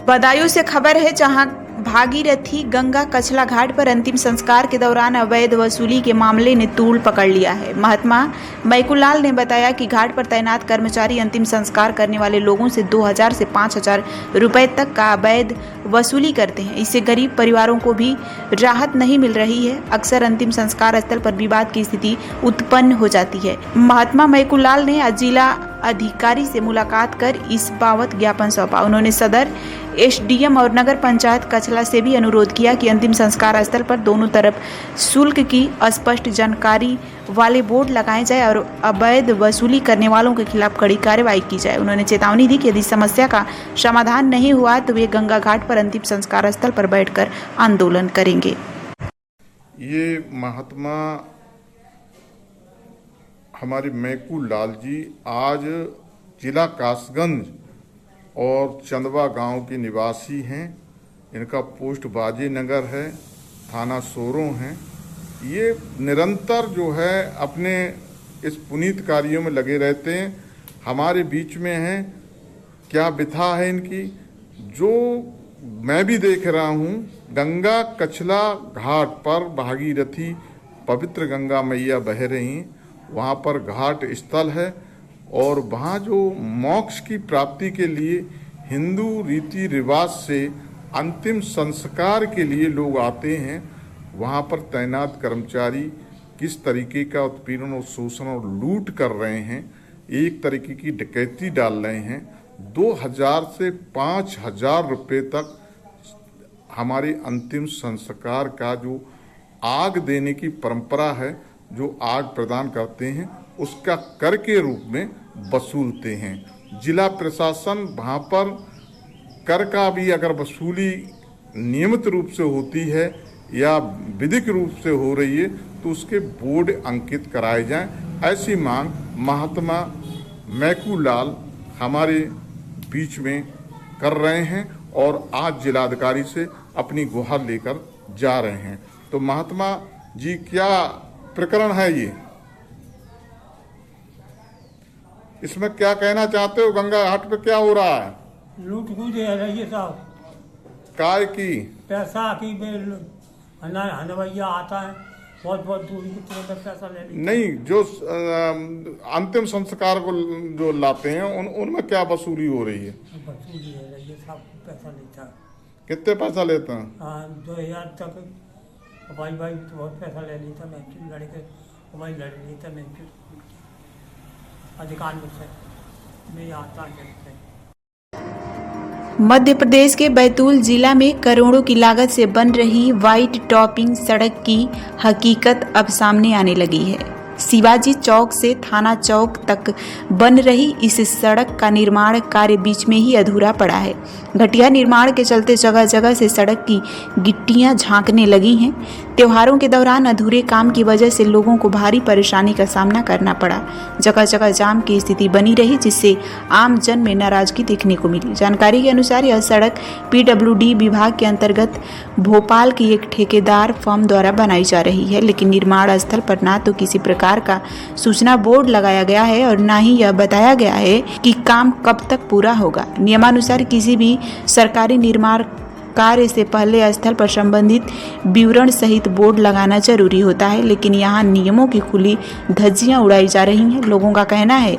बदायूं से खबर है, जहां भागीरथी गंगा कछला घाट पर अंतिम संस्कार के दौरान अवैध वसूली के मामले ने तूल पकड़ लिया है। महात्मा मैकुलाल ने बताया कि घाट पर तैनात कर्मचारी अंतिम संस्कार करने वाले लोगों से 2000 से 5000 रुपए तक का अवैध वसूली करते हैं। इससे गरीब परिवारों को भी राहत नहीं मिल रही है। अक्सर अंतिम संस्कार स्थल पर विवाद की स्थिति उत्पन्न हो जाती है। महात्मा मैकुलाल ने आज जिला अधिकारी से मुलाकात कर इस बाबत ज्ञापन सौंपा। उन्होंने सदर एसडीएम और नगर पंचायत कछला से भी अनुरोध किया कि अंतिम संस्कार स्थल पर दोनों तरफ शुल्क की स्पष्ट जानकारी वाले बोर्ड लगाए जाए और अवैध वसूली करने वालों के खिलाफ कड़ी कार्रवाई की जाए। उन्होंने चेतावनी दी कि यदि समस्या का समाधान नहीं हुआ तो वे गंगा घाट पर अंतिम संस्कार स्थल पर बैठकर आंदोलन करेंगे। ये महात्मा हमारे मैकुलाल जी आज जिला कासगंज और चंदवा गांव के निवासी हैं। इनका पोस्ट बाजे नगर है, थाना सोरों है। ये निरंतर जो है अपने इस पुनीत कार्यों में लगे रहते हैं। हमारे बीच में हैं। क्या व्यथा है इनकी, जो मैं भी देख रहा हूँ। गंगा कछला घाट पर भागीरथी पवित्र गंगा मैया बह रही हैं। वहाँ पर घाट स्थल है और वहाँ जो मोक्ष की प्राप्ति के लिए हिंदू रीति रिवाज से अंतिम संस्कार के लिए लोग आते हैं। वहाँ पर तैनात कर्मचारी किस तरीके का उत्पीड़न और शोषण और लूट कर रहे हैं, एक तरीके की डकैती डाल रहे हैं। 2000 से 5000 रुपये तक हमारे अंतिम संस्कार का जो आग देने की परंपरा है, जो आग प्रदान करते हैं, उसका कर के रूप में वसूलते हैं। जिला प्रशासन वहाँ पर कर का भी अगर वसूली नियमित रूप से होती है या विधिक रूप से हो रही है तो उसके बोर्ड अंकित कराए जाएं। ऐसी मांग महात्मा मैकुलाल हमारे बीच में कर रहे हैं और आज जिलाधिकारी से अपनी गुहार लेकर जा रहे हैं। तो महात्मा जी, क्या प्रकरण है ये, इसमें क्या कहना चाहते हो? गंगा घाट पे क्या हो रहा है? लूट खूज है ये साहब। काय की? पैसा की हनवैया आता है, बहुत बहुत दूरी की तरफ पैसा ले लेते। नहीं, जो अंतिम संस्कार को जो लाते हैं उनमें क्या वसूली हो रही है? वसूली है ये साहब, पैसा लेता है। कितने पैसा लेते हैं? 2000 तक। भाई तो बहुत पैसा ले लेता। मैं लड़के भाई लड़ लेता। मैं अधिकार मुझसे नहीं आता है। मध्य प्रदेश के बैतूल जिला में करोड़ों की लागत से बन रही व्हाइट टॉपिंग सड़क की हकीकत अब सामने आने लगी है। शिवाजी चौक से थाना चौक तक बन रही इस सड़क का निर्माण कार्य बीच में ही अधूरा पड़ा है। घटिया निर्माण के चलते जगह जगह से सड़क की गिट्टियां झांकने लगी हैं। त्योहारों के दौरान अधूरे काम की वजह से लोगों को भारी परेशानी का सामना करना पड़ा। जगह जगह जाम की स्थिति बनी रही, जिससे आम जन में नाराजगी देखने को मिली। जानकारी के अनुसार यह सड़क PWD विभाग के अंतर्गत भोपाल की एक ठेकेदार फर्म द्वारा बनाई जा रही है, लेकिन निर्माण स्थल पर ना तो किसी प्रकार का सूचना बोर्ड लगाया गया है और ना ही यह बताया गया है कि काम कब तक पूरा होगा। नियमानुसार किसी भी सरकारी निर्माण कार्य से पहले स्थल पर संबंधित विवरण सहित बोर्ड लगाना जरूरी होता है, लेकिन यहाँ नियमों की खुली धज्जियां उड़ाई जा रही हैं। लोगों का कहना है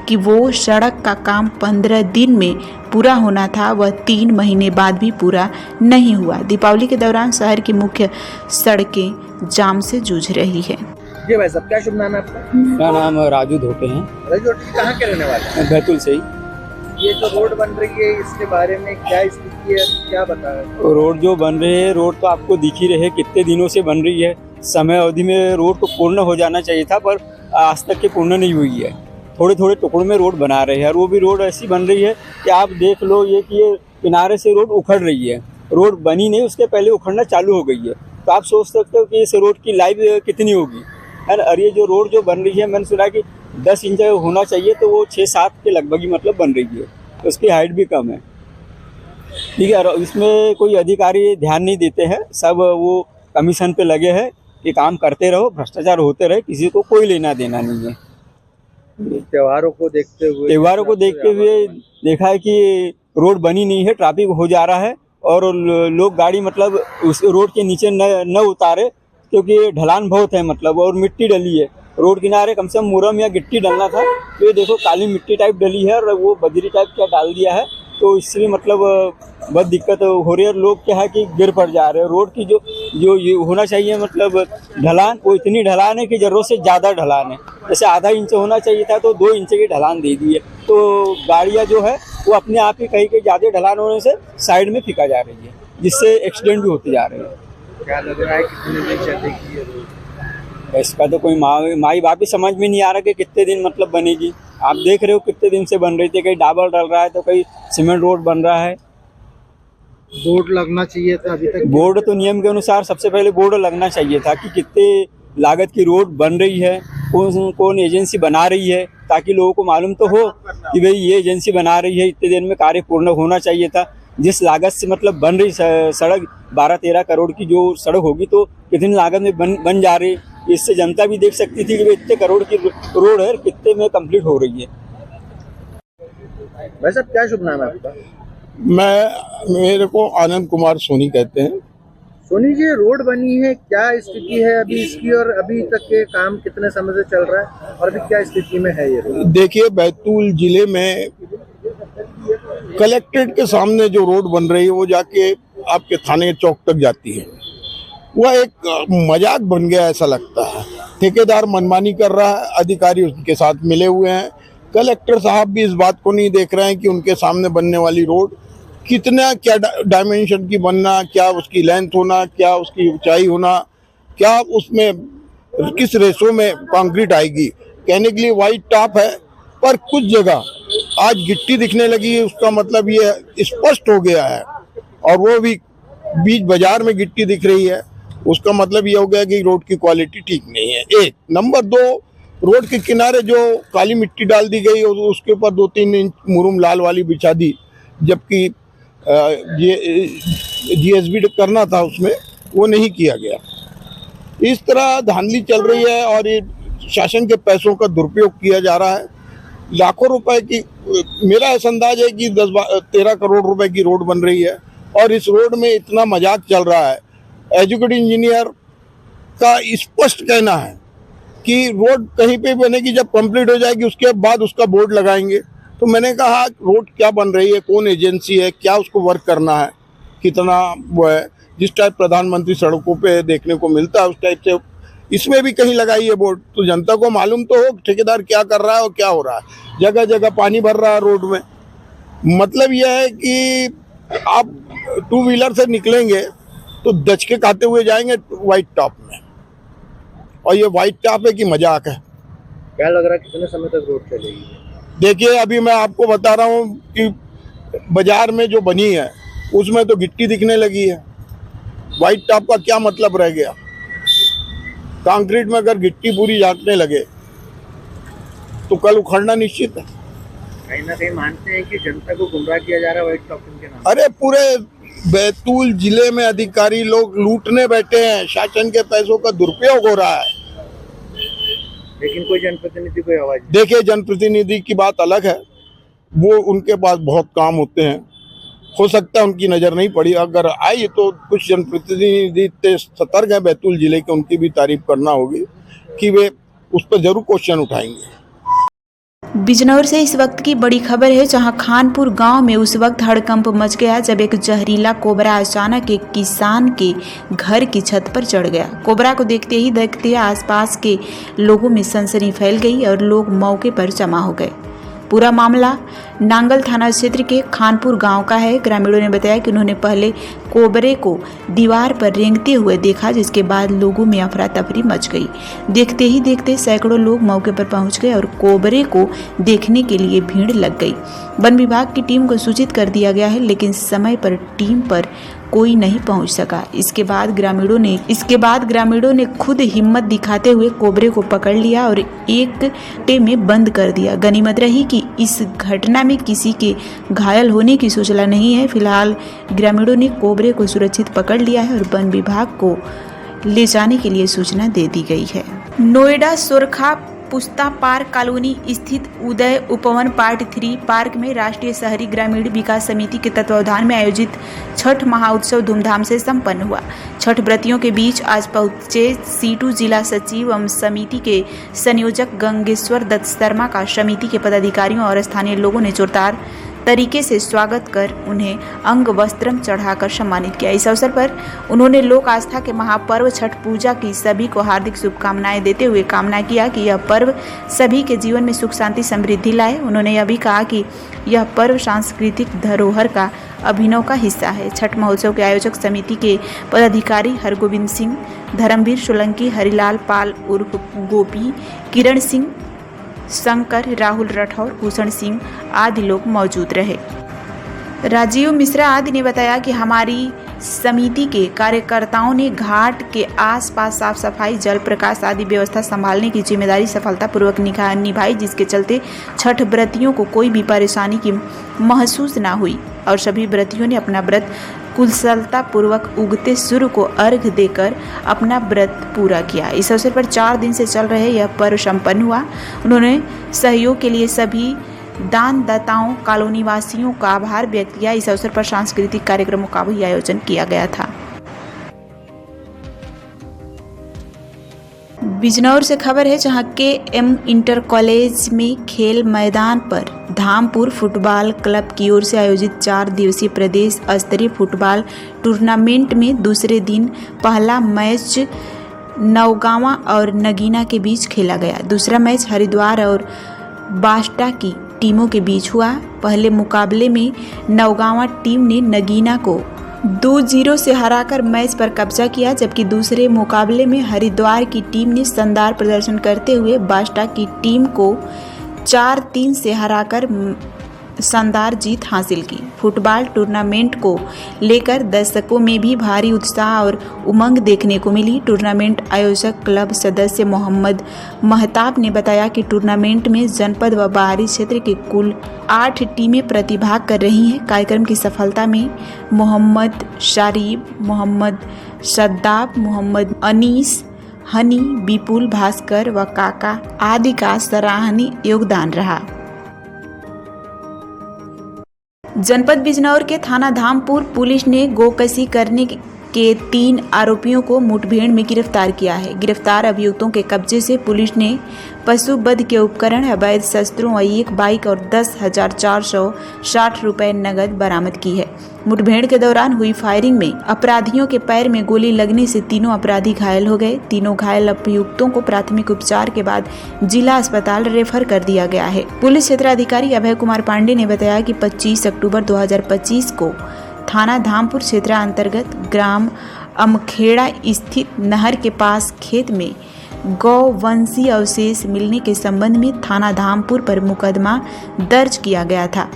कि वो सड़क का काम 15 दिन में पूरा होना था, वह 3 महीने बाद भी पूरा नहीं हुआ। दीपावली के दौरान शहर की मुख्य सड़कें जाम से जूझ रही है। जी भाई साहब, क्या शुभ नाम है आपका? मेरा नाम राजू धोटे हैं। राजू, कहाँ के रहने वाले हैं? बैतूल से ही। ये जो रोड बन रही है इसके बारे में क्या स्थिति है, क्या बता रहे हैं? रोड जो बन रही है, रोड तो आपको दिख ही रहे कितने दिनों से बन रही है। समय अवधि में रोड तो पूर्ण हो जाना चाहिए था, पर आज तक के पूर्ण नहीं हुई है। थोड़े थोड़े टुकड़ों में रोड बना रहे हैं और वो भी रोड ऐसी बन रही है कि आप देख लो ये कि ये किनारे से रोड उखड़ रही है। रोड बनी नहीं, उसके पहले उखड़ना चालू हो गई है। तो आप सोच सकते हो कि इस रोड की लाइफ कितनी होगी। और ये जो रोड जो बन रही है, मैंने सुना कि 10 इंच होना चाहिए, तो वो 6-7 के लगभग ही मतलब बन रही है। तो उसकी हाइट भी कम है। ठीक है, और इसमें कोई अधिकारी ध्यान नहीं देते हैं। सब वो कमीशन पे लगे हैं कि काम करते रहो, भ्रष्टाचार होते रहे, किसी को कोई लेना देना नहीं है। त्योहारों को देखते हुए देखा है कि रोड बनी नहीं है, ट्रैफिक हो जा रहा है और लोग गाड़ी मतलब उस रोड के नीचे न उतारे क्योंकि ढलान बहुत है मतलब, और मिट्टी डली है रोड किनारे। कम से कम मुरम या गिट्टी डलना था, तो ये देखो काली मिट्टी टाइप डली है और वो बजरी टाइप क्या डाल दिया है, तो इसलिए मतलब बहुत दिक्कत हो रही है। लोग क्या है कि गिर पड़ जा रहे हैं। रोड की जो ये होना चाहिए मतलब ढलान, वो इतनी ढलान है कि ज़रूरत से ज़्यादा ढलान है। जैसे आधा इंच होना चाहिए था तो 2 इंच की ढलान दे दी है, तो गाड़ियाँ जो है वो अपने आप ही कहीं ज़्यादा ढलान होने से साइड में फेंका जा रही है, जिससे एक्सीडेंट भी होते जा रहे हैं। क्या लग रहा है कितने दिन चलेगी ये रोड? इसका तो कोई माई बाप ही समझ में नहीं आ रहा कि कितने दिन मतलब बनेगी। आप देख रहे हो कितने दिन से बन रही थी, कहीं डाबर डल रहा है तो कहीं सीमेंट रोड बन रहा है। बोर्ड लगना चाहिए था अभी तक। बोर्ड तो नियम के अनुसार सबसे पहले बोर्ड लगना चाहिए था कि कितने लागत की रोड बन रही है, कौन एजेंसी बना रही है, ताकि लोगों को मालूम तो हो कि भाई ये एजेंसी बना रही है, इतने दिन में कार्य पूर्ण होना चाहिए था। जिस लागत से मतलब बन रही सड़क 12-13 करोड़ की जो सड़क होगी तो कितनी लागत में बन जा रही, इससे जनता भी देख सकती थी कि भाई इतने करोड़ की रोड है, कितने में कंप्लीट हो रही है। भाई साहब क्या शुभ नाम है आपका? मेरे को आनंद कुमार सोनी कहते हैं। सोनी जी, रोड बनी है, क्या स्थिति है अभी इसकी, और अभी तक के काम कितने समय से चल रहा है और अभी क्या स्थिति में है ये रोड? देखिए, बैतूल जिले में कलेक्ट्रेट के सामने जो रोड बन रही है वो जाके आपके थाने चौक तक जाती है। वह एक मजाक बन गया ऐसा लगता है। ठेकेदार मनमानी कर रहा है, अधिकारी उसके साथ मिले हुए हैं। कलेक्टर साहब भी इस बात को नहीं देख रहे हैं कि उनके सामने बनने वाली रोड कितना, क्या डायमेंशन की बनना, क्या उसकी लेंथ होना, क्या उसकी ऊंचाई होना, क्या उसमें किस रेशो में कंक्रीट आएगी। कहने के लिए वाइट टॉप है, पर कुछ जगह आज गिट्टी दिखने लगी है, उसका मतलब ये स्पष्ट हो गया है। और वो भी बीच बाजार में गिट्टी दिख रही है, उसका मतलब ये हो गया कि रोड की क्वालिटी ठीक नहीं है। 1 नंबर 2, रोड के किनारे जो काली मिट्टी डाल दी गई और उसके ऊपर 2-3 इंच मुरुम लाल वाली बिछा दी, जबकि GSB करना था उसमें, वो नहीं किया गया। इस तरह धांधली चल रही है और ये शासन के पैसों का दुरुपयोग किया जा रहा है। लाखों रुपए की, मेरा ऐसा अंदाज है कि 10-13 करोड़ रुपए की रोड बन रही है और इस रोड में इतना मजाक चल रहा है। एजुकेटेड इंजीनियर का स्पष्ट कहना है कि रोड कहीं पे बनेगी, जब कंप्लीट हो जाएगी उसके बाद उसका बोर्ड लगाएंगे। तो मैंने कहा रोड क्या बन रही है, कौन एजेंसी है, क्या उसको वर्क करना है, कितना वो है। जिस टाइप प्रधानमंत्री सड़कों पे देखने को मिलता है उस टाइप से इसमें भी कहीं लगाई है बोर्ड, तो जनता को मालूम तो हो ठेकेदार क्या कर रहा है और क्या हो रहा है। जगह जगह पानी भर रहा है रोड में। मतलब यह है कि आप 2 व्हीलर से निकलेंगे तो दचके खाते हुए जाएंगे वाइट टॉप में, और ये वाइट टॉप है कि मजाक है। क्या लग रहा है कितने समय तक रोड चलेगी? देखिए, अभी मैं आपको बता रहा हूँ कि बाजार में जो बनी है उसमें तो गिट्टी दिखने लगी है। वाइट टॉप का क्या मतलब रह गया? कंक्रीट में अगर गिट्टी पूरी झांकने लगे तो कल उखड़ना निश्चित है। कहीं ना कहीं मानते हैं कि जनता को गुमराह किया जा रहा है व्हाइट टॉपिंग के नाम। अरे पूरे बैतूल जिले में अधिकारी लोग लूटने बैठे हैं, शासन के पैसों का दुरुपयोग हो रहा है, लेकिन कोई जनप्रतिनिधि कोई आवाज नहीं। देखिए, जनप्रतिनिधि की बात अलग है, वो उनके पास बहुत काम होते हैं, हो सकता है उनकी नज़र नहीं पड़ी। अगर आई तो कुछ जनप्रतिनिधि सतर्क हैं बैतूल जिले के, उनकी भी तारीफ करना होगी कि वे उस पर जरूर क्वेश्चन उठाएंगे। बिजनौर से इस वक्त की बड़ी खबर है, जहां खानपुर गांव में उस वक्त हड़कंप मच गया जब एक जहरीला कोबरा अचानक एक किसान के घर की छत पर चढ़ गया। कोबरा को देखते आसपास के लोगों में सनसनी फैल गई और लोग मौके पर जमा हो गए। पूरा मामला नांगल थाना क्षेत्र के खानपुर गांव का है। ग्रामीणों ने बताया कि उन्होंने पहले कोबरे को दीवार पर रेंगते हुए देखा, जिसके बाद लोगों में अफरा तफरी मच गई। देखते ही देखते सैकड़ों लोग मौके पर पहुंच गए और कोबरे को देखने के लिए भीड़ लग गई। वन विभाग की टीम को सूचित कर दिया गया है, लेकिन समय पर टीम पर कोई नहीं पहुंच सका। इसके बाद ग्रामीणों ने खुद हिम्मत दिखाते हुए कोबरे को पकड़ लिया और एक टे में बंद कर दिया। गनीमत रही कि इस घटना में किसी के घायल होने की सूचना नहीं है। फिलहाल ग्रामीणों ने कोबरे को सुरक्षित पकड़ लिया है और वन विभाग को ले जाने के लिए सूचना दे दी गई है। नोएडा सोरखा पुस्ता पार्क कॉलोनी स्थित उदय उपवन पार्ट 3 पार्क में राष्ट्रीय शहरी ग्रामीण विकास समिति के तत्वावधान में आयोजित छठ महाउत्सव धूमधाम से संपन्न हुआ। छठ व्रतियों के बीच आज पहुंचे सीटू जिला सचिव एवं समिति के संयोजक गंगेश्वर दत्त शर्मा का समिति के पदाधिकारियों और स्थानीय लोगों ने जोरदार तरीके से स्वागत कर उन्हें अंग वस्त्रम चढ़ाकर सम्मानित किया। इस अवसर पर उन्होंने लोक आस्था के महापर्व छठ पूजा की सभी को हार्दिक शुभकामनाएं देते हुए कामना किया कि यह पर्व सभी के जीवन में सुख शांति समृद्धि लाए। उन्होंने यह भी कहा कि यह पर्व सांस्कृतिक धरोहर का अभिनव का हिस्सा है। छठ महोत्सव के आयोजक समिति के पदाधिकारी हरगोविंद सिंह, धर्मवीर सोलंकी, हरिलाल पाल उर्फ गोपी, किरण सिंह, शंकर, राहुल राठौर, भूषण सिंह आदि लोग मौजूद रहे। राजीव मिश्रा आदि ने बताया कि हमारी समिति के कार्यकर्ताओं ने घाट के आसपास साफ सफाई, जल प्रकाश आदि व्यवस्था संभालने की जिम्मेदारी सफलतापूर्वक निभाई, जिसके चलते छठ व्रतियों को कोई भी परेशानी की महसूस न हुई और सभी व्रतियों ने अपना व्रत कुशलता पूर्वक उगते सूर्य को अर्घ देकर अपना व्रत पूरा किया। इस अवसर पर 4 दिन से चल रहे यह पर्व संपन्न हुआ। उन्होंने सहयोग के लिए सभी दानदाताओं, कॉलोनी वासियों का आभार व्यक्त किया। इस अवसर पर सांस्कृतिक कार्यक्रमों का भी आयोजन किया गया था। बिजनौर से खबर है, जहां KM इंटर कॉलेज में खेल मैदान पर धामपुर फुटबॉल क्लब की ओर से आयोजित 4 दिवसीय प्रदेश स्तरीय फुटबॉल टूर्नामेंट में दूसरे दिन पहला मैच नौगांवा और नगीना के बीच खेला गया। दूसरा मैच हरिद्वार और बास्टा की टीमों के बीच हुआ। पहले मुकाबले में नौगांवा टीम ने नगीना को 2-0 से हराकर मैच पर कब्जा किया, जबकि दूसरे मुकाबले में हरिद्वार की टीम ने शानदार प्रदर्शन करते हुए बास्टा की टीम को 4-3 से हराकर शानदार जीत हासिल की। फुटबॉल टूर्नामेंट को लेकर दर्शकों में भी भारी उत्साह और उमंग देखने को मिली। टूर्नामेंट आयोजक क्लब सदस्य मोहम्मद महताब ने बताया कि टूर्नामेंट में जनपद व बाहरी क्षेत्र के कुल 8 टीमें प्रतिभाग कर रही हैं। कार्यक्रम की सफलता में मोहम्मद शारीब, मोहम्मद सद्दाब, मोहम्मद अनीस, हनी, विपुल, भास्कर व काका आदि का सराहनीय योगदान रहा। जनपद बिजनौर के थाना धामपुर पुलिस ने गोकशी करने के 3 आरोपियों को मुठभेड़ में गिरफ्तार किया है। गिरफ्तार अभियुक्तों के कब्जे से पुलिस ने पशु वध के उपकरण, अवैध शस्त्रों व 1 बाइक और 10,460 रुपए नगद बरामद की है। मुठभेड़ के दौरान हुई फायरिंग में अपराधियों के पैर में गोली लगने से तीनों अपराधी घायल हो गए। तीनों घायल अभियुक्तों को प्राथमिक उपचार के बाद जिला अस्पताल रेफर कर दिया गया है। पुलिस क्षेत्राधिकारी अभय कुमार पांडे ने बताया कि 25 अक्टूबर 2025 को थाना धामपुर क्षेत्र अंतर्गत ग्राम अमखेड़ा स्थित नहर के पास खेत में गौवंशीय अवशेष मिलने के संबंध में थाना धामपुर पर मुकदमा दर्ज किया गया था।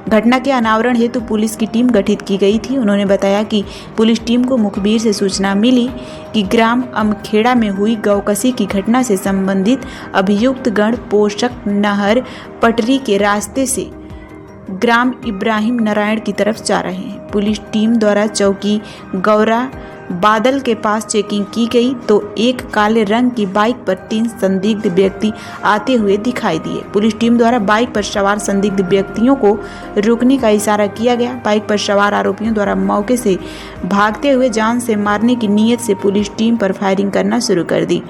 घटना के अनावरण हेतु पुलिस की टीम गठित की गई थी। उन्होंने बताया कि पुलिस टीम को मुखबिर से सूचना मिली कि ग्राम अमखेड़ा में हुई गौकशी की घटना से संबंधित अभियुक्त गण पोषक नहर पटरी के रास्ते से ग्राम इब्राहिम नारायण की तरफ जा रहे हैं। पुलिस टीम द्वारा चौकी गौरा बादल के पास चेकिंग की गई तो एक काले रंग की बाइक पर 3 संदिग्ध व्यक्ति आते हुए दिखाई दिए। पुलिस टीम द्वारा बाइक पर सवार संदिग्ध व्यक्तियों को रोकने का इशारा किया गया। बाइक पर सवार आरोपियों द्वारा मौके से भागते हुए जान से मारने की नीयत से पुलिस टीम पर फायरिंग करना शुरू कर दी।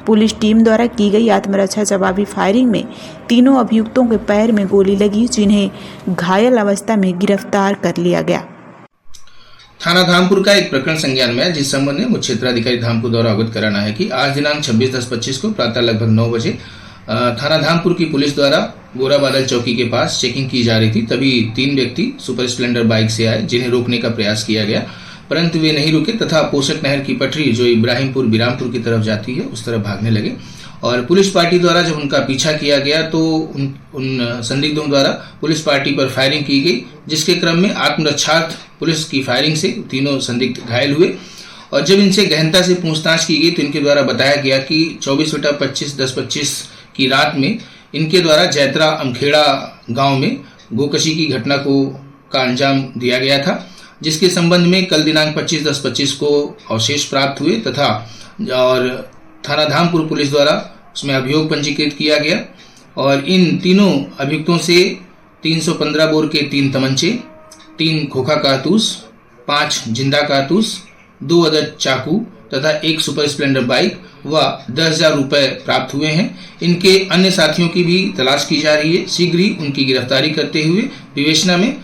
पुलिस टीम द्वारा की गई आत्मरक्षा जवाबी फायरिंग में तीनों अभियुक्तों के पैर में गोली लगी, जिन्हें घायल अवस्था में गिरफ्तार कर लिया गया। थाना धामपुर का एक प्रकरण संज्ञान में है, जिस संबंध में मुख्य क्षेत्राधिकारी धामपुर द्वारा अवगत कराना है कि आज दिनांक 26/10/25 को प्रातः लगभग 9 बजे थाना धामपुर की पुलिस द्वारा गोरा बादल चौकी के पास चेकिंग की जा रही थी। तभी 3 व्यक्ति सुपर स्प्लेंडर बाइक से आए, जिन्हें रोकने का प्रयास किया गया, परंतु वे नहीं रुके तथा पोषक नहर की पटरी जो इब्राहिमपुर बिरामपुर की तरफ जाती है उस तरफ भागने लगे। और पुलिस पार्टी द्वारा जब उनका पीछा किया गया तो उन संदिग्धों द्वारा पुलिस पार्टी पर फायरिंग की गई, जिसके क्रम में आत्मरक्षार्थ पुलिस की फायरिंग से तीनों संदिग्ध घायल हुए। और जब इनसे गहनता से पूछताछ की गई तो इनके द्वारा बताया गया कि 24/25/10/25 की रात में इनके द्वारा जैतरा अमखेड़ा गांव में गोकशी की घटना का अंजाम दिया गया था, जिसके संबंध में कल दिनांक 25/10/25 को अवशेष प्राप्त हुए तथा और थाना धामपुर पुलिस द्वारा उसमें अभियोग पंजीकृत किया गया और इन तीनों अभियुक्तों से 315 बोर के 3 तमंचे, 3 खोखा कारतूस, 5 जिंदा कारतूस, 2 अदद चाकू तथा 1 सुपर स्प्लेंडर बाइक व 10,000 रुपये प्राप्त हुए हैं। इनके अन्य साथियों की भी तलाश की जा रही है। शीघ्र ही उनकी गिरफ्तारी करते हुए विवेचना में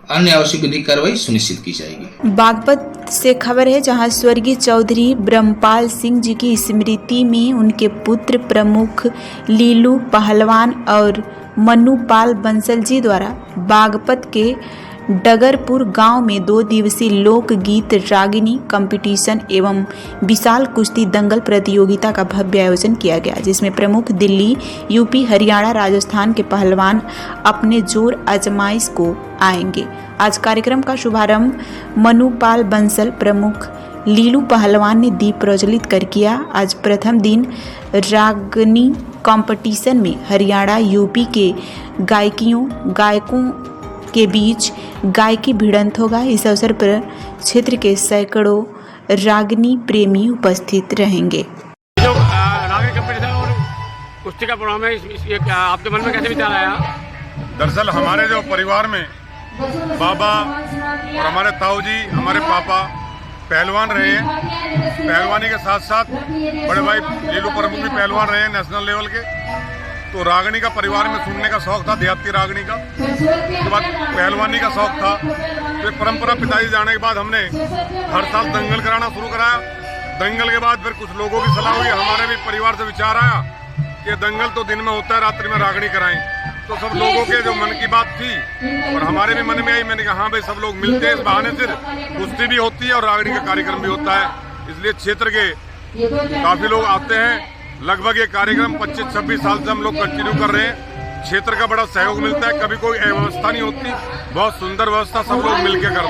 अन्य आवश्यक विधिक कार्रवाई सुनिश्चित की जाएगी। बागपत से खबर है, जहां स्वर्गीय चौधरी ब्रह्मपाल सिंह जी की स्मृति में उनके पुत्र प्रमुख लीलू पहलवान और मनु पाल बंसल जी द्वारा बागपत के डगरपुर गांव में 2 दिवसीय लोकगीत रागिनी कंपटीशन एवं विशाल कुश्ती दंगल प्रतियोगिता का भव्य आयोजन किया गया, जिसमें प्रमुख दिल्ली, यूपी, हरियाणा, राजस्थान के पहलवान अपने जोर आजमाइश को आएंगे। आज कार्यक्रम का शुभारंभ मनुपाल बंसल प्रमुख लीलू पहलवान ने दीप प्रज्वलित कर किया। आज प्रथम दिन रागिनी कंपटीशन में हरियाणा, यूपी के गायकों के बीच गायकी भिड़ंत होगा। इस अवसर पर क्षेत्र के सैकड़ों रागिनी प्रेमी उपस्थित रहेंगे। जो रागिनी कंपटीशन और कुश्ती का प्रोग्राम है, ये आपके मन में कैसे विचार आया? दरअसल हमारे जो परिवार में बाबा और हमारे ताऊ जी, हमारे पापा पहलवान रहे हैं। पहलवानी के साथ साथ बड़े भाई लीलू प्रमुख भी पहलवान रहे हैं नेशनल लेवल के। तो रागिनी का परिवार में सुनने का शौक था, देहाती रागिनी का। उसके बाद पहलवानी का शौक था। फिर परंपरा पिताजी जाने के बाद हमने हर साल दंगल कराना शुरू कराया। दंगल के बाद फिर कुछ लोगों की सलाह हुई, हमारे भी परिवार से विचार आया कि दंगल तो दिन में होता है, रात्रि में रागिनी कराएं। तो सब लोगों के जो मन की बात थी और हमारे भी मन में आई, मैंने कहा हाँ भाई सब लोग मिलते हैं, इस बहाने से कुश्ती भी होती है और रागिनी का कार्यक्रम भी होता है। इसलिए क्षेत्र के काफी लोग आते हैं। लगभग ये कार्यक्रम 25-26 साल से हम लोग कंटिन्यू कर रहे हैं। क्षेत्र का बड़ा सहयोग मिलता है, कभी कोई अव्यवस्था नहीं होती, बहुत सुंदर व्यवस्था सब लोग मिलकर करते हैं।